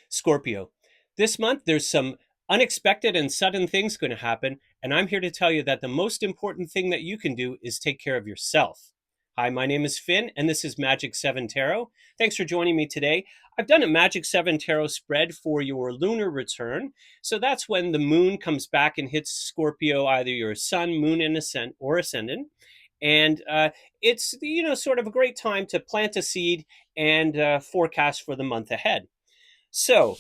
Scorpio. This month, there's some unexpected and sudden things going to happen, and I'm here to tell you that the most important thing that you can do is take care of yourself. Hi, my name is Finn, and this is Magic 7 Tarot. Thanks for joining me today. I've done a Magic 7 Tarot spread for your lunar return. So that's when the moon comes back and hits Scorpio, either your sun, moon, and ascendant. And it's, sort of a great time to plant a seed and forecast for the month ahead. So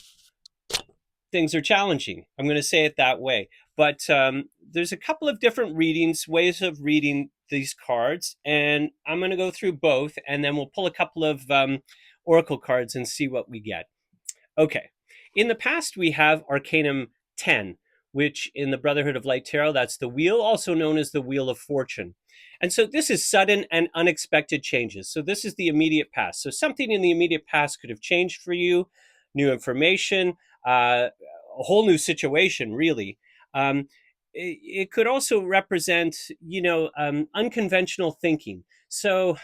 things are challenging. I'm going to say it that way. But there's a couple of different readings, ways of reading these cards, and I'm going to go through both, and then we'll pull a couple of oracle cards and see what we get. Okay. In the past, we have Arcanum 10, which in the Brotherhood of Light Tarot, that's the wheel, also known as the Wheel of Fortune. And so this is sudden and unexpected changes. So this is the immediate past. So something in the immediate past could have changed for you, new information, a whole new situation, really. It could also represent, unconventional thinking. So,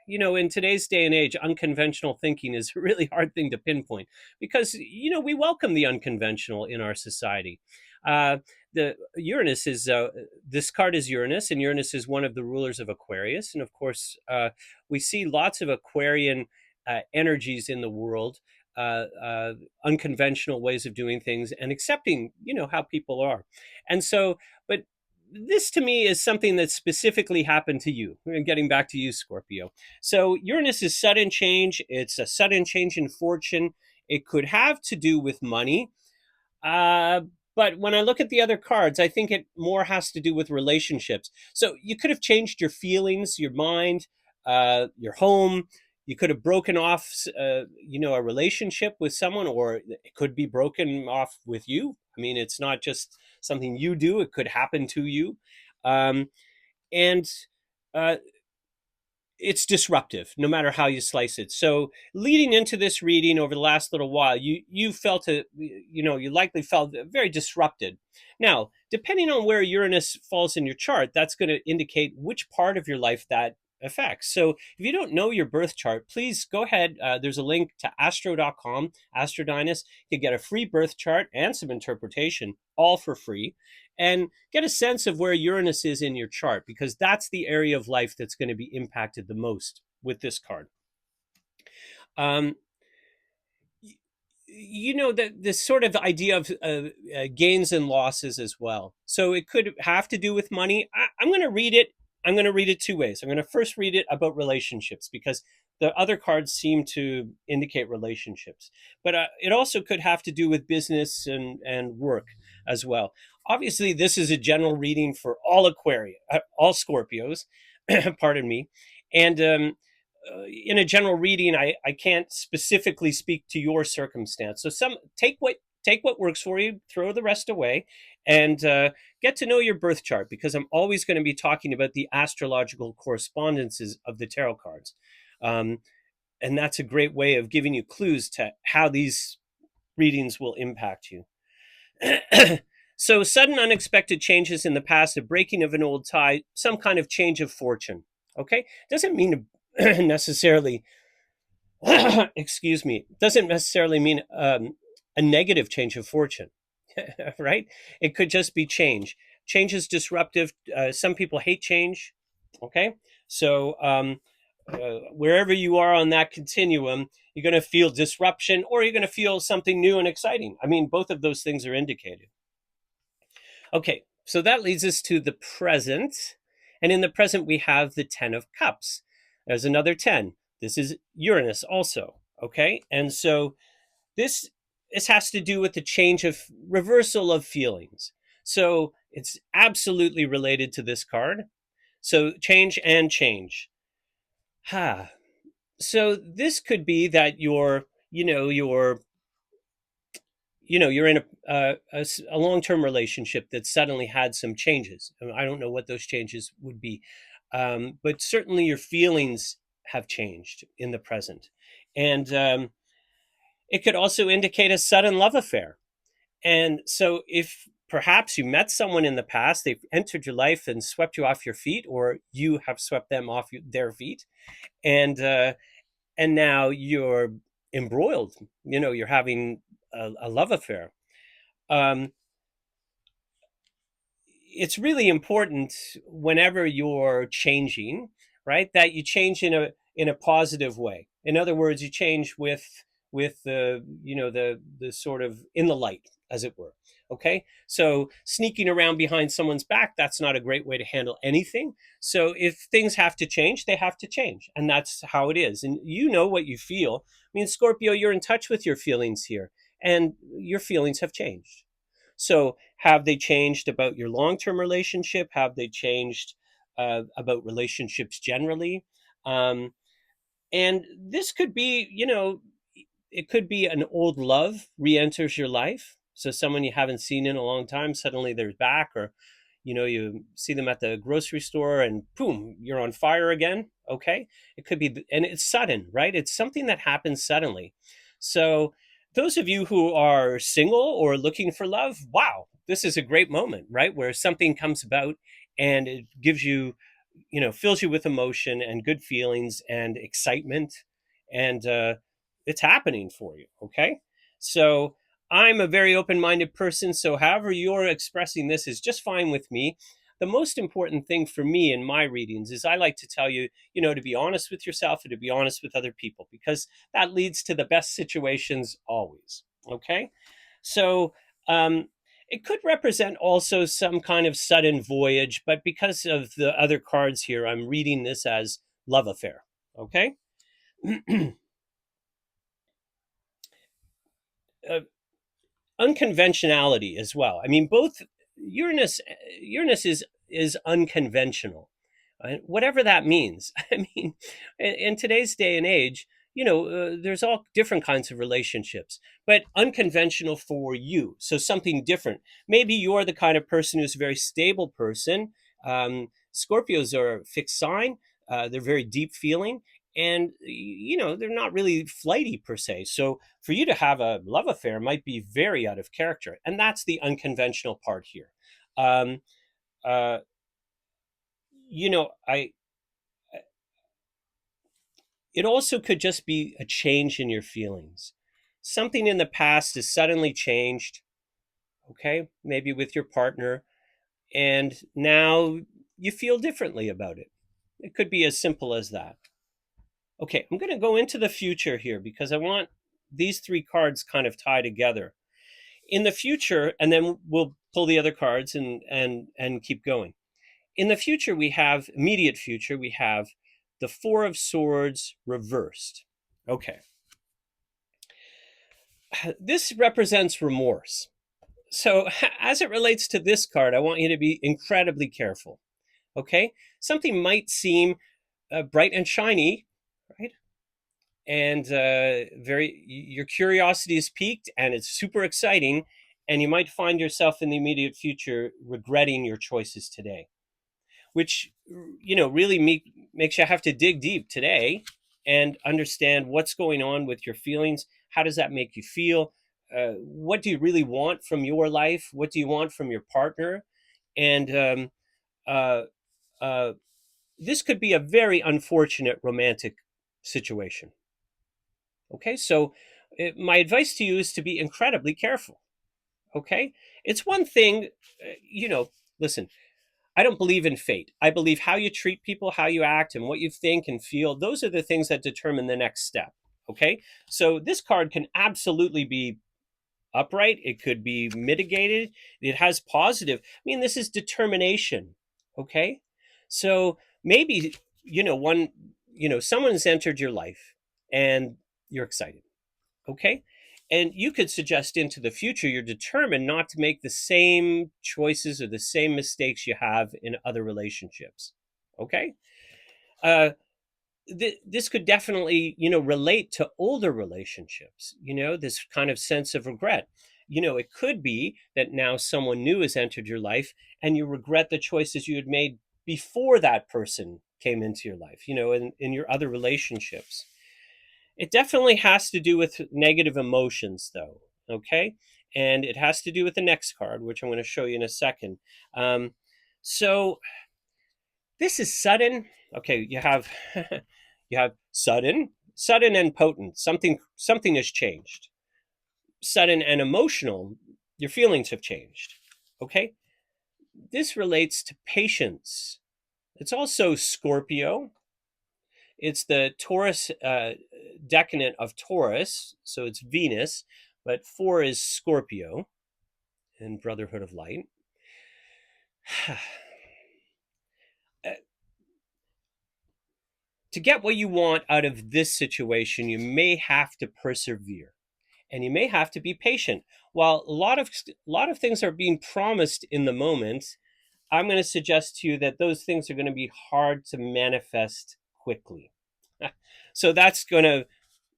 in today's day and age, unconventional thinking is a really hard thing to pinpoint because, we welcome the unconventional in our society. The Uranus is this card is Uranus, and Uranus is one of the rulers of Aquarius, and of course, we see lots of Aquarian energies in the world, unconventional ways of doing things, and accepting, how people are, and so, but this to me is something that specifically happened to you. And getting back to you, Scorpio. So Uranus is sudden change. It's a sudden change in fortune. It could have to do with money. But when I look at the other cards, I think it more has to do with relationships. So you could have changed your feelings, your mind, your home. You could have broken off, a relationship with someone, or it could be broken off with you. I mean, it's not just something you do; it could happen to you, um, and uh, it's disruptive no matter how you slice it. So leading into this reading over the last little while, you felt you likely felt very disrupted. Now, depending on where Uranus falls in your chart, that's going to indicate which part of your life that affects. So if you don't know your birth chart, please go ahead. There's a link to astro.com, Astrodynus. You can get a free birth chart and some interpretation, all for free, and get a sense of where Uranus is in your chart, because that's the area of life that's going to be impacted the most with this card. Um, that this sort of idea of gains and losses as well. So it could have to do with money. I'm going to read it. I'm going to read it two ways. I'm going to first read it about relationships, because the other cards seem to indicate relationships, but it also could have to do with business and work as well. Obviously, this is a general reading for all all Scorpios, pardon me. And in a general reading, I can't specifically speak to your circumstance. So take what works for you, throw the rest away, and get to know your birth chart, because I'm always going to be talking about the astrological correspondences of the tarot cards. And that's a great way of giving you clues to how these readings will impact you. So sudden unexpected changes in the past, a breaking of an old tie, some kind of change of fortune. Okay, doesn't mean necessarily excuse me, doesn't necessarily mean a negative change of fortune. Right, it could just be change is disruptive. Some people hate change. Okay, so wherever you are on that continuum, you're going to feel disruption, or you're going to feel something new and exciting. I mean, both of those things are indicated. Okay, so that leads us to the present. And in the present, we have the 10 of Cups. There's another 10. This is Uranus also. Okay, and so this has to do with the change of reversal of feelings. So it's absolutely related to this card. So change and change. So this could be that you're in a long-term relationship that suddenly had some changes. I don't know what those changes would be, but certainly your feelings have changed in the present. And it could also indicate a sudden love affair. And so if perhaps you met someone in the past, they've entered your life and swept you off your feet, or you have swept them off their feet, and now you're embroiled. You're having a love affair. Um, it's really important whenever you're changing, right, that you change in a positive way. In other words, you change with the, you know, the sort of in the light, as it were. Okay, so sneaking around behind someone's back, that's not a great way to handle anything. So if things have to change, they have to change, and that's how it is. And you know what you feel. I mean, Scorpio, you're in touch with your feelings here, and your feelings have changed. So, have they changed about your long term relationship? Have they changed about relationships generally? Um, and this could be, you know, it could be an old love re enters your life. So, someone you haven't seen in a long time, suddenly they're back, or, you know, you see them at the grocery store and boom, you're on fire again. Okay. It could be, and it's sudden, right? It's something that happens suddenly. So, those of you who are single or looking for love, wow, this is a great moment, right? Where something comes about and it gives you, you know, fills you with emotion and good feelings and excitement, and it's happening for you. Okay, so I'm a very open-minded person, so however you're expressing this is just fine with me. The most important thing for me in my readings is I like to tell you, you know, to be honest with yourself and to be honest with other people, because that leads to the best situations always. Okay, so um, it could represent also some kind of sudden voyage, but because of the other cards here, I'm reading this as love affair. Okay. uh, Unconventionality as well. I mean, both Uranus Uranus is unconventional, right? Whatever that means. I mean, in today's day and age, you know, there's all different kinds of relationships, but unconventional for you. So something different. Maybe you're the kind of person who's a very stable person. Scorpios are a fixed sign. They're very deep feeling, and you know they're not really flighty per se. So for you to have a love affair might be very out of character, and that's the unconventional part here. Um, uh, you know, I it also could just be a change in your feelings. Something in the past has suddenly changed, okay? Maybe with your partner, and now you feel differently about it. It could be as simple as that. Okay, I'm going to go into the future here because I want these three cards kind of tie together. In the future, and then we'll pull the other cards and keep going. In the future, we have immediate future, we have the Four of Swords reversed. Okay. This represents remorse. So, as it relates to this card, I want you to be incredibly careful. Okay? Something might seem bright and shiny, right? And very, your curiosity is piqued and it's super exciting. And you might find yourself in the immediate future regretting your choices today, which, you know, really makes you have to dig deep today and understand what's going on with your feelings. How does that make you feel? What do you really want from your life? What do you want from your partner? And uh, uh, this could be a very unfortunate romantic situation. Okay, so my advice to you is to be incredibly careful. Okay, it's one thing, you know, listen, I don't believe in fate. I believe how you treat people, how you act, and what you think and feel, those are the things that determine the next step. Okay, so this card can absolutely be upright, it could be mitigated, it has positive. I mean, this is determination. Okay, so maybe, you know, someone's entered your life and you're excited. Okay, and you could suggest into the future you're determined not to make the same choices or the same mistakes you have in other relationships. Okay, uh, this could definitely, you know, relate to older relationships, you know, this kind of sense of regret. You know, it could be that now someone new has entered your life and you regret the choices you had made before that person came into your life, you know, in your other relationships. It definitely has to do with negative emotions, though. Okay, and it has to do with the next card, which I'm going to show you in a second. So this is sudden. Okay, you have you have sudden and potent. Something has changed. sudden and emotional. Your feelings have changed. Okay? This relates to patience. It's also Scorpio. It's the Taurus decadent of Taurus, so it's Venus, but 4 is Scorpio in Brotherhood of Light. To get what you want out of this situation, you may have to persevere, and you may have to be patient. While a lot of things are being promised in the moment, I'm going to suggest to you that those things are going to be hard to manifest quickly. So that's going to,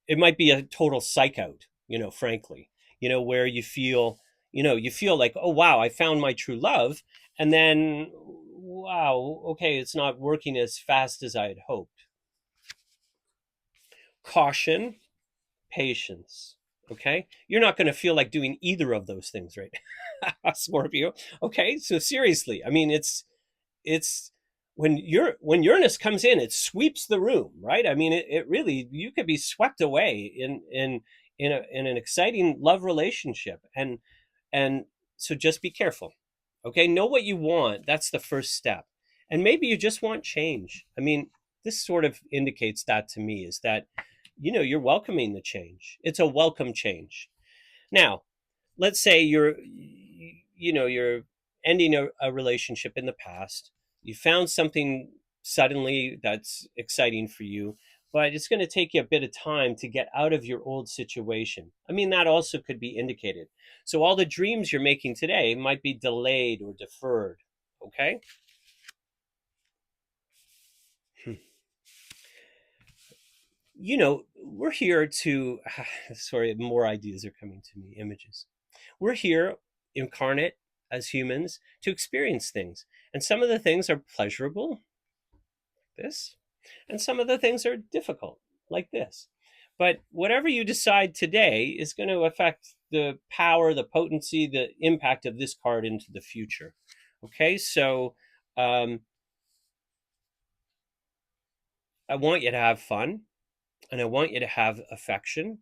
it might be a total psych out, frankly, where you feel like, oh, wow, I found my true love. And then, wow, okay, it's not working as fast as I had hoped. Caution, patience. Okay. You're not going to feel like doing either of those things, right? Scorpio. Okay. So seriously, I mean, it's when Uranus comes in, it sweeps the room, right? I mean, it really, you could be swept away in an exciting love relationship, and so just be careful. Okay, know what you want. That's the first step, and maybe you just want change. I mean, this sort of indicates that to me, is that you're welcoming the change. It's a welcome change. Now, let's say you're ending a relationship in the past. You found something suddenly that's exciting for you, but it's going to take you a bit of time to get out of your old situation. I mean, that also could be indicated. So all the dreams you're making today might be delayed or deferred. Okay. We're here to, sorry, more ideas are coming to me, images. We're here incarnate as humans to experience things. And some of the things are pleasurable, this, and some of the things are difficult, like this. But whatever you decide today is going to affect the power, the potency, the impact of this card into the future. Okay, so um, I want you to have fun, and I want you to have affection,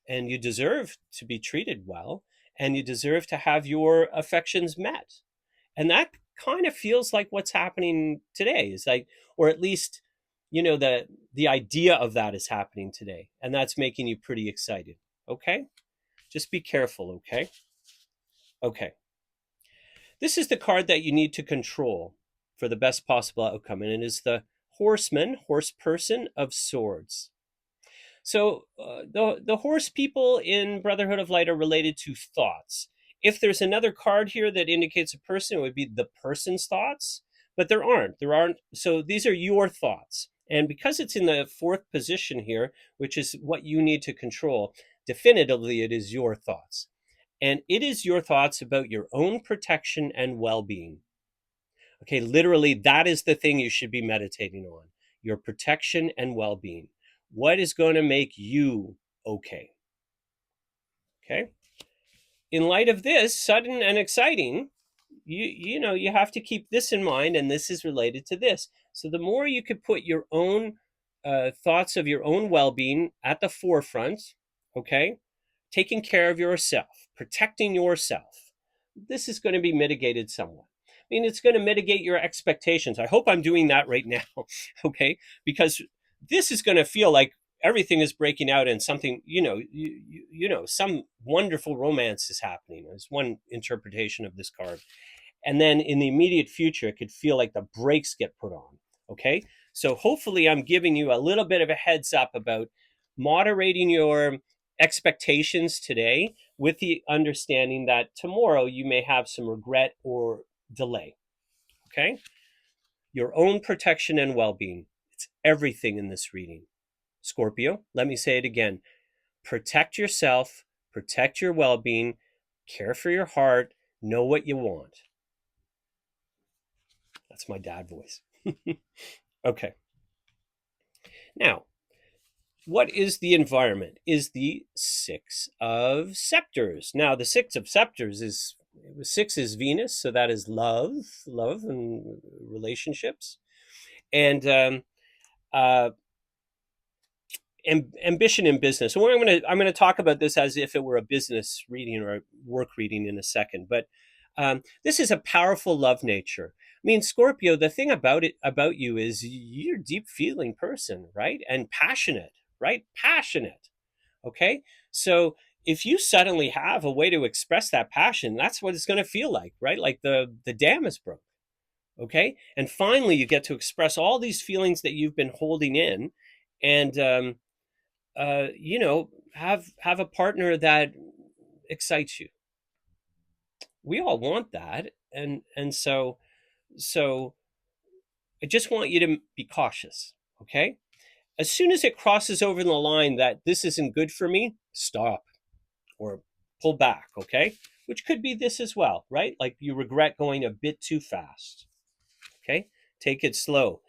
and you deserve to be treated well, and you deserve to have your affections met. And that kind of feels like what's happening today, is like, or at least, the idea of that is happening today, and that's making you pretty excited. Okay, just be careful. Okay, this is the card that you need to control for the best possible outcome, and it is the Horseman, horse person of swords. So the horse people in Brotherhood of Light are related to thoughts. If there's another card here that indicates a person, it would be the person's thoughts, but there aren't. There aren't. So these are your thoughts. And because it's in the 4th position here, which is what you need to control, definitively it is your thoughts. And it is your thoughts about your own protection and well being. Okay, literally, that is the thing you should be meditating on, your protection and well being. What is going to make you okay? Okay. In light of this, sudden and exciting, you have to keep this in mind, and this is related to this. So the more you could put your own thoughts of your own well being at the forefront, okay, taking care of yourself, protecting yourself, this is going to be mitigated somewhat. I mean, it's going to mitigate your expectations. I hope I'm doing that right now, okay? Because this is going to feel like everything is breaking out and something, some wonderful romance is happening. There's one interpretation of this card. And then in the immediate future, it could feel like the brakes get put on, okay? So hopefully I'm giving you a little bit of a heads up about moderating your expectations today, with the understanding that tomorrow you may have some regret or delay. Okay? Your own protection and well being. It's everything in this reading. Scorpio, let me say it again. Protect yourself, protect your well being, care for your heart, know what you want. That's my dad voice. Okay. Now, what is the environment? Is the 6 of Scepters. Now, the 6 of Scepters is 6 is Venus, so that is love and relationships. And ambition in business. So I'm gonna talk about this as if it were a business reading or a work reading in a second. But this is a powerful love nature. I mean, Scorpio. The thing about you is you're a deep feeling person, right? And passionate, right? Passionate. Okay, so if you suddenly have a way to express that passion, that's what it's going to feel like, right? Like the dam is broke. Okay, and finally you get to express all these feelings that you've been holding in, and have a partner that excites you. We all want that, and so I just want you to be cautious. Okay, as soon as it crosses over the line that this isn't good for me, stop or pull back. Okay, which could be this as well, right? Like you regret going a bit too fast. Okay, take it slow.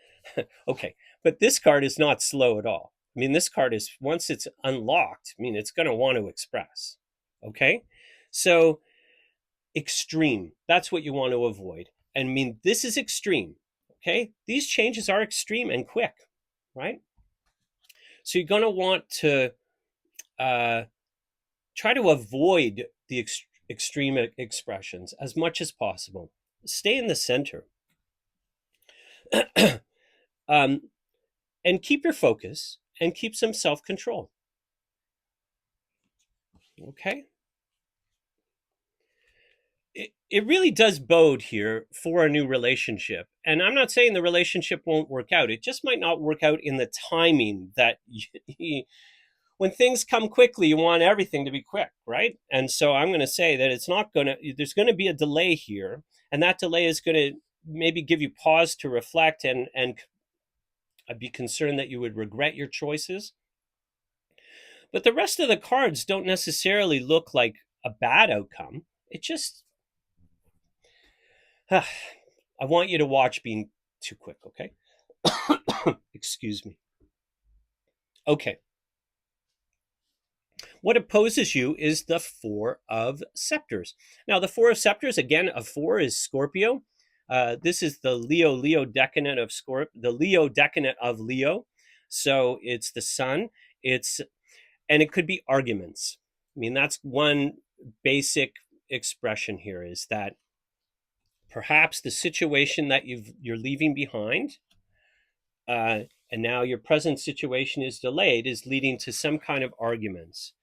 Okay, but this card is not slow at all. I mean, this card is, once it's unlocked, I mean, it's going to want to express. Okay, so extreme, that's what you want to avoid. And I mean, this is extreme. Okay, these changes are extreme and quick, right? So you're going to want to uh, try to avoid the extreme expressions as much as possible. Stay in the center. um, and keep your focus and keep some self-control. Okay, it really does bode here for a new relationship, and I'm not saying the relationship won't work out. It just might not work out in the timing that when things come quickly, you want everything to be quick, right? And so I'm going to say that it's not going to, there's going to be a delay here, and that delay is going to maybe give you pause to reflect, and I'd be concerned that you would regret your choices. But the rest of the cards don't necessarily look like a bad outcome. It just, I want you to watch being too quick, okay? Excuse me. Okay. What opposes you is the Four of Scepters. Now, the Four of Scepters, again, a four is Scorpio. This is the Leo decadent of the Leo decadent of Leo. So it's the sun. And it could be arguments. I mean, that's one basic expression here, is that perhaps the situation that you're leaving behind, and now your present situation is delayed, is leading to some kind of arguments,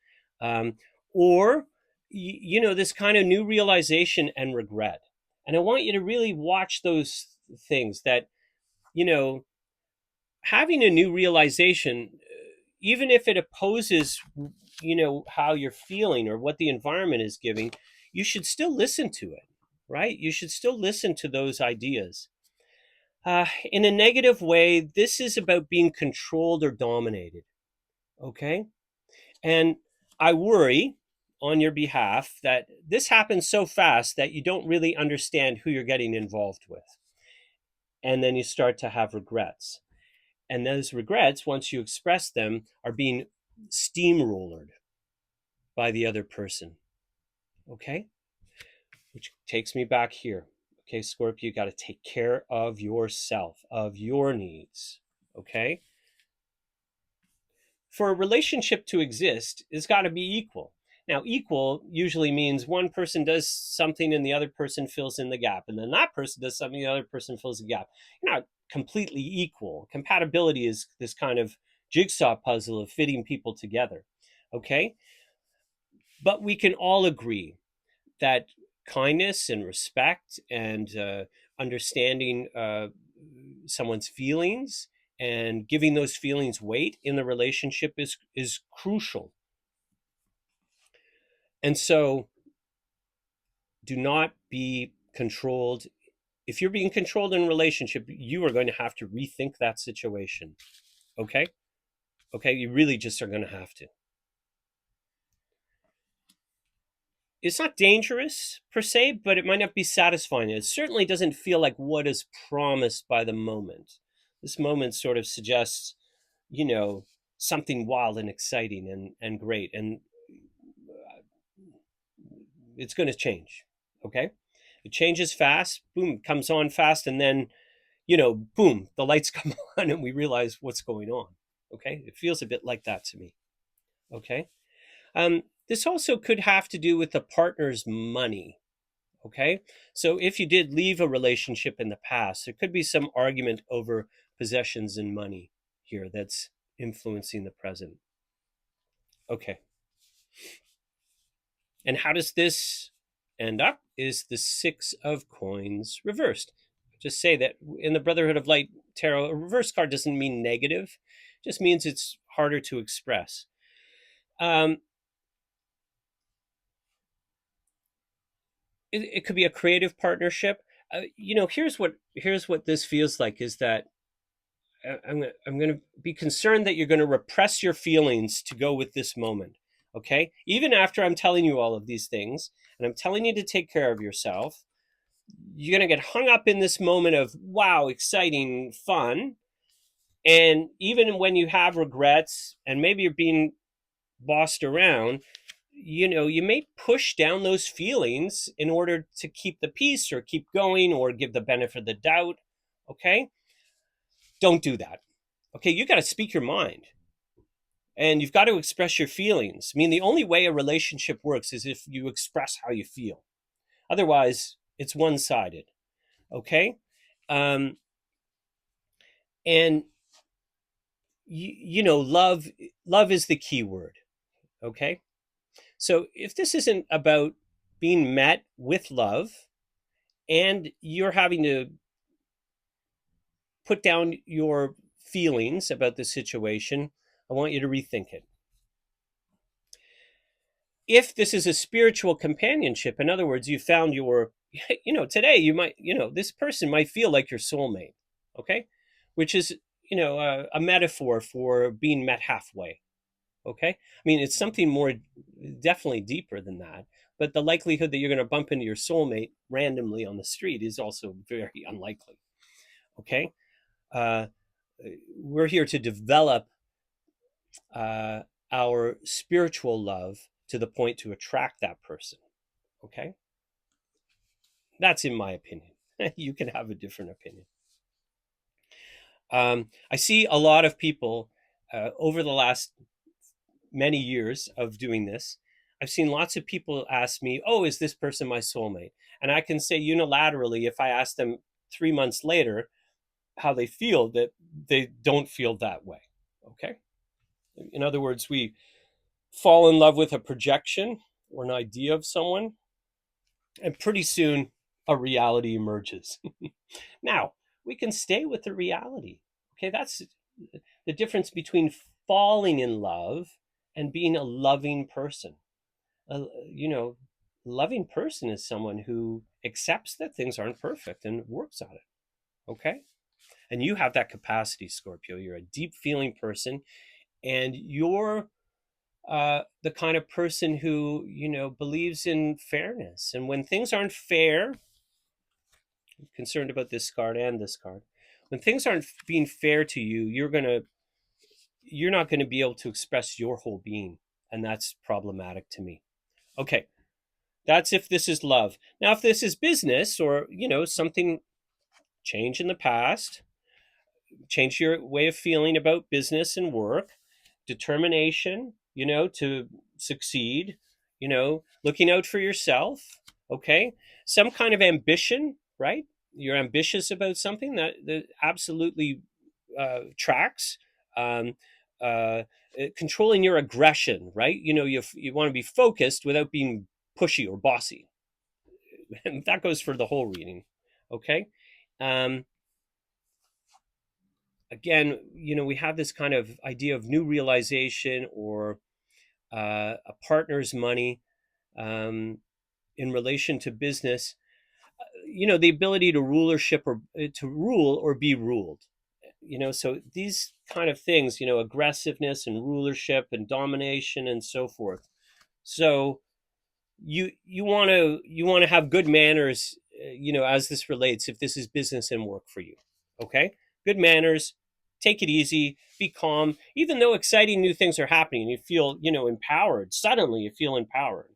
or this kind of new realization and regret. And I want you to really watch those things that, you know having a new realization, even if it opposes, how you're feeling or what the environment is giving, you should still listen to it, right? You should still listen to those ideas. In a negative way, this is about being controlled or dominated. Okay, and I worry on your behalf that this happens so fast that you don't really understand who you're getting involved with, and then you start to have regrets. And those regrets, once you express them, are being steamrollered by the other person. Okay, which takes me back here. Okay, Scorpio, you got to take care of yourself, of your needs. Okay, for a relationship to exist, it's got to be equal. Now, equal usually means one person does something and the other person fills in the gap, and then that person does something, the other person fills the gap. You're not completely equal. Compatibility is this kind of jigsaw puzzle of fitting people together. Okay, but we can all agree that kindness and respect and understanding someone's feelings and giving those feelings weight in the relationship is crucial. And so do not be controlled. If you're being controlled in a relationship, you are going to have to rethink that situation. Okay, you really just are going to have to. It's not dangerous per se, but it might not be satisfying. It certainly doesn't feel like what is promised by the moment. This moment sort of suggests, something wild and exciting and great. And it's going to change. Okay. It changes fast, boom, comes on fast. And then, boom, the lights come on and we realize what's going on. Okay, it feels a bit like that to me. Okay. This also could have to do with the partner's money. Okay. So if you did leave a relationship in the past, there could be some argument over possessions and money here that's influencing the present. Okay. And how does this end up? Is the Six of Coins reversed? Just say that in the Brotherhood of Light Tarot, a reverse card doesn't mean negative, it just means it's harder to express. Um, it could be a creative partnership. Here's what this feels like is that I'm going to be concerned that you're going to repress your feelings to go with this moment. Okay, even after I'm telling you all of these things and I'm telling you to take care of yourself, you're going to get hung up in this moment of wow, exciting, fun. And even when you have regrets and maybe you're being bossed around, you may push down those feelings in order to keep the peace or keep going or give the benefit of the doubt. Okay, don't do that. Okay, you got to speak your mind and you've got to express your feelings. I mean, the only way a relationship works is if you express how you feel. Otherwise, it's one-sided. Okay, um, and love is the key word. Okay, so if this isn't about being met with love and you're having to put down your feelings about the situation, I want you to rethink it. If this is a spiritual companionship, in other words, you found your, today you might, this person might feel like your soulmate, okay? Which is, a metaphor for being met halfway, okay? I mean, it's something more definitely deeper than that, but the likelihood that you're going to bump into your soulmate randomly on the street is also very unlikely, okay? Uh, we're here to develop uh, our spiritual love to the point to attract that person. Okay. That's in my opinion. You can have a different opinion. I see a lot of people over the last many years of doing this. I've seen lots of people ask me, oh, is this person my soulmate? And I can say unilaterally, if I ask them 3 months later how they feel, that they don't feel that way. Okay. In other words, we fall in love with a projection or an idea of someone, and pretty soon a reality emerges. Now, we can stay with the reality. Okay, that's the difference between falling in love and being a loving person. You know, loving person is someone who accepts that things aren't perfect and works on it. Okay? And you have that capacity, Scorpio. You're a deep feeling person and you're the kind of person who believes in fairness, and when things aren't fair, I'm concerned about this card and this card, when things aren't being fair to you, you're not going to be able to express your whole being, and that's problematic to me. Okay, that's if this is love. Now if this is business, or something change in the past, change your way of feeling about business and work, determination, to succeed, looking out for yourself, okay? Some kind of ambition, right? You're ambitious about something that absolutely tracks. Um, uh, Controlling your aggression, right? You want to be focused without being pushy or bossy. And that goes for the whole reading, okay? Um, Again, we have this kind of idea of new realization or a partner's money um, in relation to business. The ability to rulership or to rule or be ruled. So these kind of things, aggressiveness and rulership and domination and so forth. So you want to have good manners, as this relates, if this is business and work for you. Okay, good manners, take it easy, be calm, even though exciting new things are happening, you feel empowered. Suddenly you feel empowered.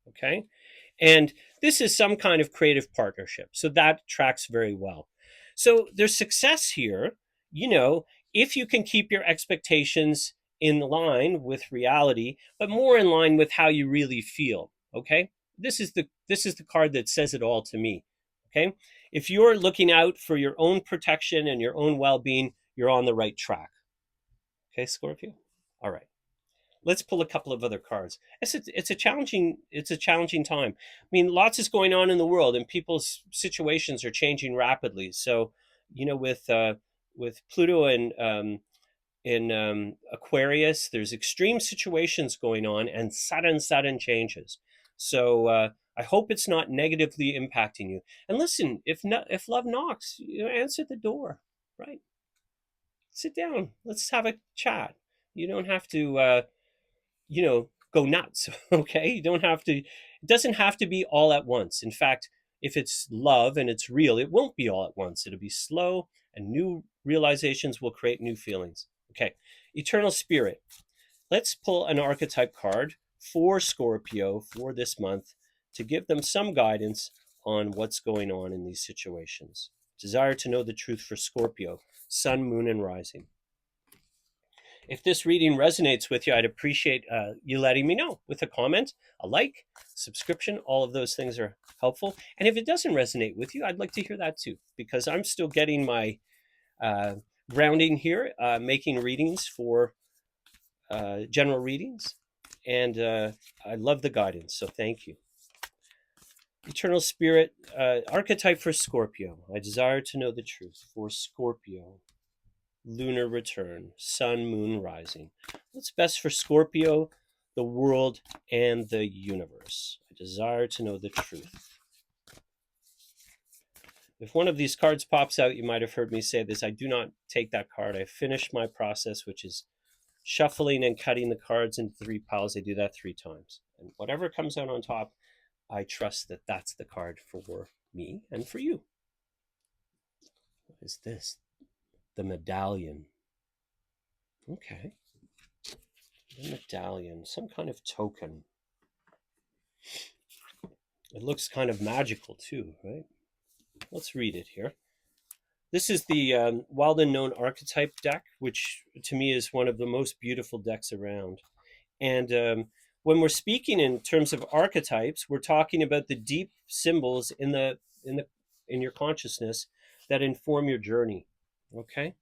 Okay, and this is some kind of creative partnership, so that tracks very well. So there's success here, you know if you can keep your expectations in line with reality, but more in line with how you really feel. Okay, this is the card that says it all to me. Okay, if you're looking out for your own protection and your own well-being, you're on the right track. Okay, Scorpio. All right. Let's pull a couple of other cards. It's a challenging time. I mean, lots is going on in the world, and people's situations are changing rapidly. So, with Pluto and in Aquarius, there's extreme situations going on and sudden changes. So I hope it's not negatively impacting you. And listen, if love knocks, answer the door. Right? Sit down. Let's have a chat. You don't have to. Go nuts. Okay, you don't have to. It doesn't have to be all at once. In fact, if it's love and it's real, it won't be all at once. It'll be slow, and new realizations will create new feelings. Okay, eternal spirit. Let's pull an archetype card for Scorpio for this month to give them some guidance on what's going on in these situations. Desire to know the truth for Scorpio, sun, moon, and rising. If this reading resonates with you, I'd appreciate you letting me know with a comment, a like, subscription. All of those things are helpful. And if it doesn't resonate with you, I'd like to hear that too, because I'm still getting my grounding here, making readings for general readings. And I love the guidance, so thank you. Eternal Spirit, archetype for Scorpio. I desire to know the truth for Scorpio. Lunar return, sun, moon, rising. What's best for Scorpio, the world, and the universe? I desire to know the truth. If one of these cards pops out, you might have heard me say this. I do not take that card. I finished my process, which is shuffling and cutting the cards into 3 piles. I do that 3 times. And whatever comes out on top, I trust that that's the card for me and for you. What is this? The medallion. Okay. The medallion, some kind of token. It looks kind of magical too, right? Let's read it here. This is the Wild Unknown Archetype deck, which to me is one of the most beautiful decks around. And when we're speaking in terms of archetypes, we're talking about the deep symbols in your consciousness that inform your journey. Okay.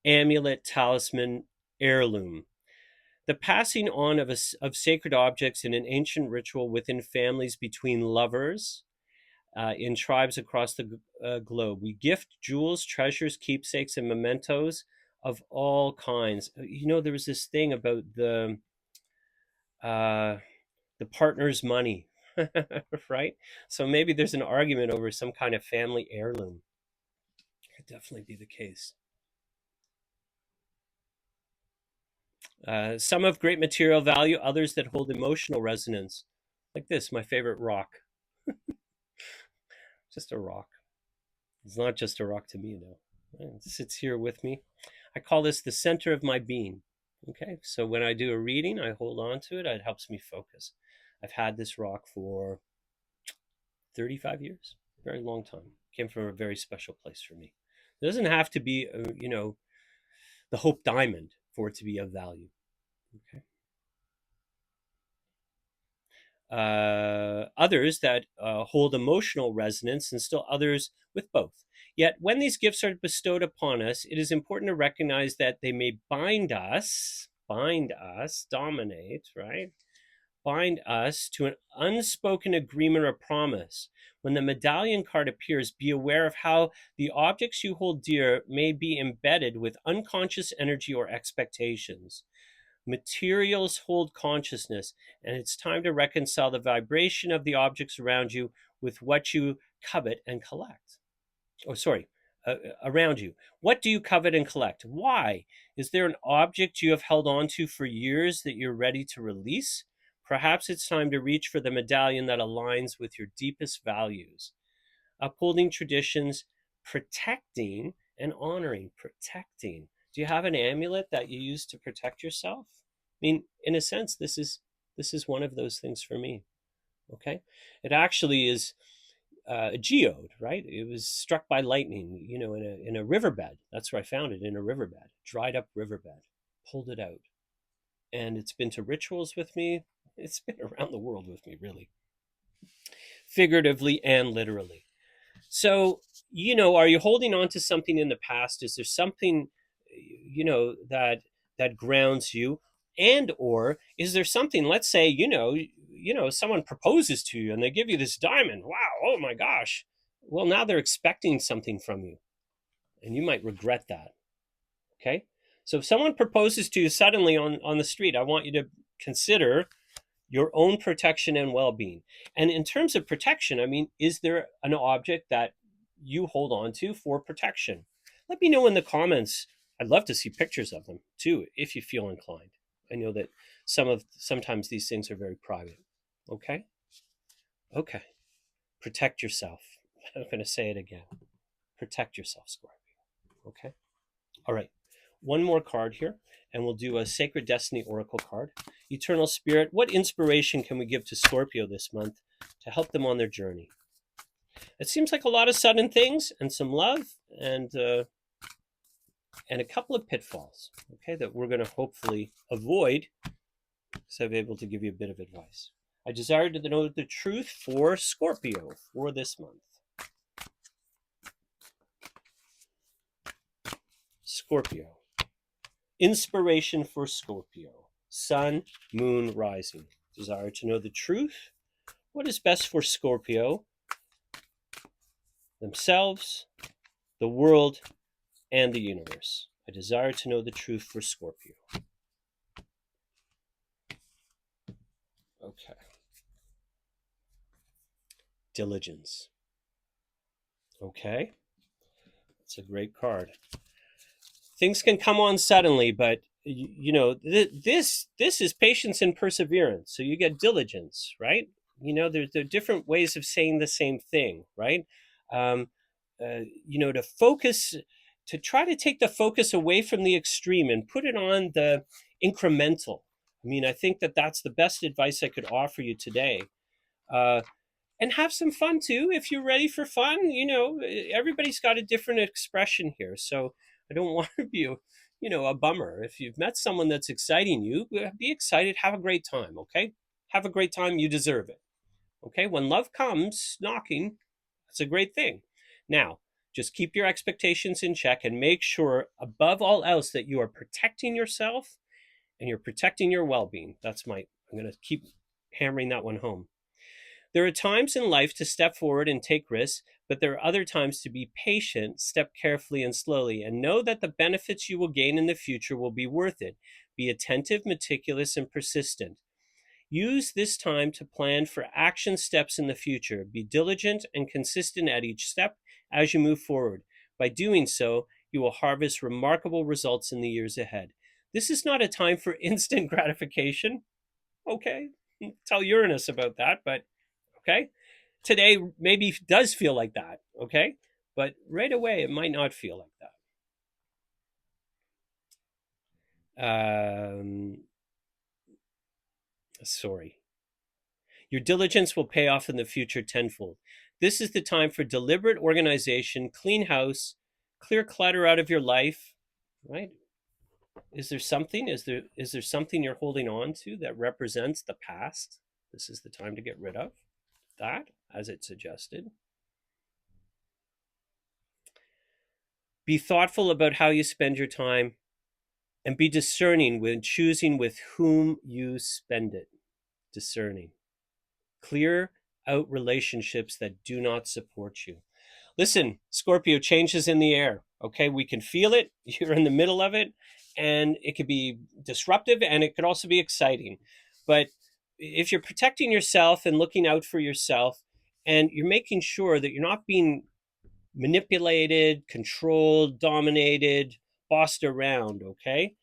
Amulet, talisman, heirloom. The passing on of sacred objects in an ancient ritual within families between lovers in tribes across the globe. We gift jewels, treasures, keepsakes, and mementos of all kinds. There was this thing about the partner's money, right? So maybe there's an argument over some kind of family heirloom. Could definitely be the case. Some of great material value, others that hold emotional resonance. Like this, my favorite rock. Just a rock. It's not just a rock to me, though. It sits here with me. I call this the center of my being. Okay, so when I do a reading, I hold on to it. It helps me focus. I've had this rock for 35 years, very long time. Came from a very special place for me. It doesn't have to be, the Hope Diamond for it to be of value. Okay. Others that hold emotional resonance, and still others with both. Yet, when these gifts are bestowed upon us, it is important to recognize that they may bind us, dominate, right? Bind us to an unspoken agreement or promise. When the medallion card appears, be aware of how the objects you hold dear may be embedded with unconscious energy or expectations. Materials hold consciousness, and it's time to reconcile the vibration of the objects around you with what you covet and collect. Around you. What do you covet and collect? Why? Is there an object you have held on to for years that you're ready to release? Perhaps it's time to reach for the medallion that aligns with your deepest values. Upholding traditions, protecting and honoring. Protecting. Do you have an amulet that you use to protect yourself? I mean, in a sense, this is one of those things for me. Okay, it actually is a geode, right? It was struck by lightning, in a riverbed. That's where I found it, in a riverbed, dried up riverbed. Pulled it out, and it's been to rituals with me. It's been around the world with me, really, figuratively and literally. So, are you holding on to something in the past? Is there something, that grounds you? And or is there something, let's say, someone proposes to you and they give you this diamond. Wow, oh my gosh. Well, now they're expecting something from you, and you might regret that. Okay? So if someone proposes to you suddenly on the street, I want you to consider your own protection and well-being. And in terms of protection, I mean, is there an object that you hold on to for protection? Let me know in the comments. I'd love to see pictures of them too, if you feel inclined. I know that sometimes these things are very private. Okay? Okay. Protect yourself. I'm going to say it again. Protect yourself, Scorpio. Okay? All right. One more card here, and we'll do a Sacred Destiny Oracle card. Eternal Spirit, what inspiration can we give to Scorpio this month to help them on their journey? It seems like a lot of sudden things and some love and a couple of pitfalls, okay, that we're going to hopefully avoid, so I'll be able to give you a bit of advice. I desire to know the truth for Scorpio for this month. Scorpio. Inspiration for Scorpio. Sun, moon, rising. Desire to know the truth. What is best for Scorpio? Themselves, the world, and the universe. I desire to know the truth for Scorpio. Okay. Diligence. Okay. It's a great card. Things can come on suddenly, but this is patience and perseverance. So you get diligence, right? There are different ways of saying the same thing, right? To focus, to try to take the focus away from the extreme and put it on the incremental. I mean, I think that that's the best advice I could offer you today. And have some fun too. If you're ready for fun, everybody's got a different expression here. So I don't want to be a bummer. If you've met someone that's exciting you, be excited, have a great time, okay? Have a great time, you deserve it. Okay? When love comes knocking, that's a great thing. Now, just keep your expectations in check and make sure above all else that you are protecting yourself and you're protecting your well-being. I'm going to keep hammering that one home. There are times in life to step forward and take risks, but there are other times to be patient, step carefully and slowly, and know that the benefits you will gain in the future will be worth it. Be attentive, meticulous, and persistent. Use this time to plan for action steps in the future. Be diligent and consistent at each step as you move forward. By doing so, you will harvest remarkable results in the years ahead. This is not a time for instant gratification. Okay, tell Uranus about that, but okay. Today maybe does feel like that, okay? But right away it might not feel like that. Sorry. Your diligence will pay off in the future tenfold. This is the time for deliberate organization, clean house, clear clutter out of your life, right? Is there something you're holding on to that represents the past? This is the time to get rid of that, as it suggested. Be thoughtful about how you spend your time and be discerning when choosing with whom you spend it. Discerning. Clear out relationships that do not support you. Listen, Scorpio, change is in the air. Okay, we can feel it. You're in the middle of it, and it could be disruptive and it could also be exciting. But if you're protecting yourself and looking out for yourself, and you're making sure that you're not being manipulated, controlled, dominated, bossed around, okay?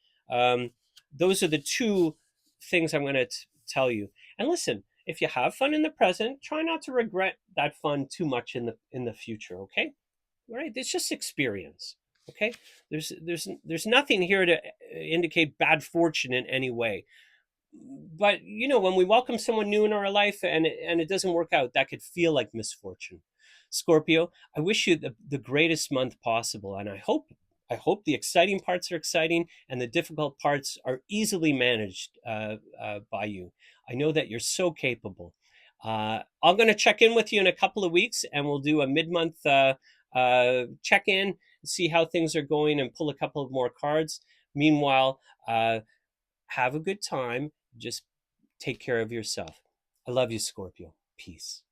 Those are the two things I'm going to tell you. And listen, if you have fun in the present, try not to regret that fun too much in the future, okay? All right, it's just experience, okay? There's nothing here to indicate bad fortune in any way. But when we welcome someone new in our life and it doesn't work out, that could feel like misfortune. Scorpio, I wish you the greatest month possible, and I hope the exciting parts are exciting and the difficult parts are easily managed by you. I know that you're so capable. I'm going to check in with you in a couple of weeks, and we'll do a mid-month check in, see how things are going, and pull a couple of more cards. Meanwhile, have a good time. Just take care of yourself. I love you, Scorpio. Peace.